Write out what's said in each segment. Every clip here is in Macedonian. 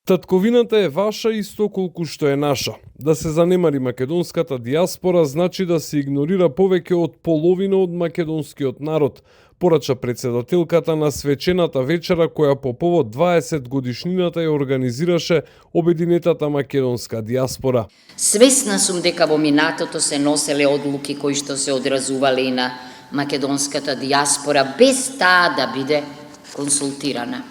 Татковината е ваша исто колку што е наша. Да се занемари македонската дијаспора значи да се игнорира повеќе од половина од македонскиот народ, порача председателката на свечената вечера која по повод 20 годишнината ја организираше Обединетата македонска дијаспора. Свесна сум дека во минатото се носеле одлуки кои што се одразувале и на македонската дијаспора без таа да биде консултирана.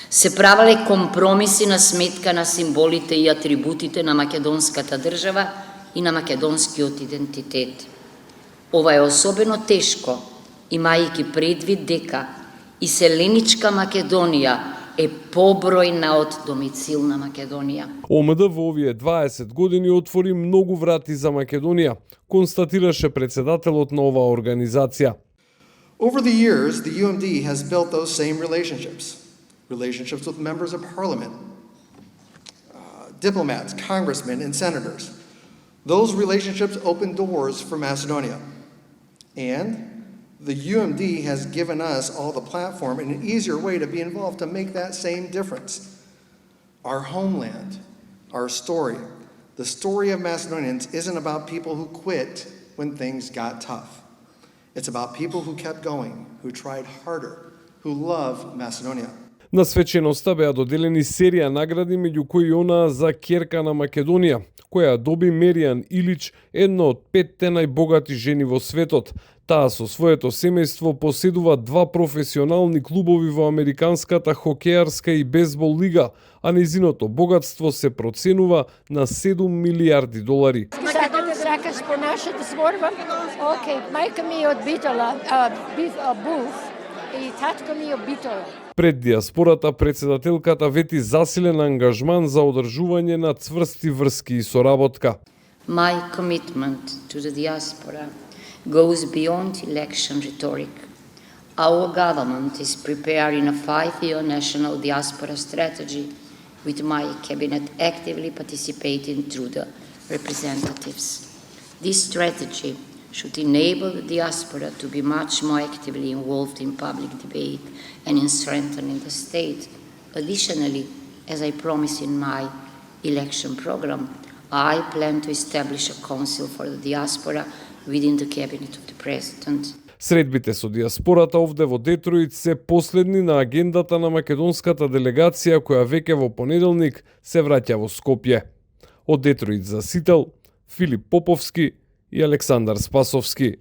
Се правеле компромиси на сметка на символите и атрибутите на македонската држава и на македонскиот идентитет. Ова е особено тешко, имајќи предвид дека иселеничка Македонија е побројна од домицилна Македонија. ОМД во овие 20 години отвори многу врати за Македонија, констатираше председателот на оваа организација. Over the years, the UMD has built those same relationships with members of parliament, diplomats, congressmen, and senators. Those relationships open doors for Macedonia. And the UMD has given us all the platform and an easier way to be involved to make that same difference. Our homeland, our story, the story of Macedonians isn't about people who quit when things got tough. It's about people who kept going, who tried harder, who love Macedonia. На свеченоста беа доделени серија награди, меѓу кои онаа за ќерка на Македонија, која доби Меријан Илич, една од 5 најбогати жени во светот. Таа со своето семејство поседува 2 професионални клубови во Американската хокејарска и бейсбол лига, а незиното богатство се проценува на $7 милиарди. Сакаш понашат да зборувам? Океј, мајка ми е од Битола, Буф, и татко ми е од Битола. Пред дијаспората, председателката вети засилен ангажман за одржување на цврсти врски и соработка. My commitment to the diaspora goes beyond election rhetoric. Our government is preparing a 5-year national diaspora strategy with my cabinet actively participating through the representatives. This strategy should enable the diaspora to be much more actively involved in public debate and in strengthening the state. Additionally, as I promised in my election program, I plan to establish a council for the diaspora within the cabinet of the president. Средбите со дијаспората овде во Детройт се последни на агендата на македонската делегација која веќе во понеделник се враќа во Скопје. Од Детройт за Сител, Филип Поповски и Александар Спасовски.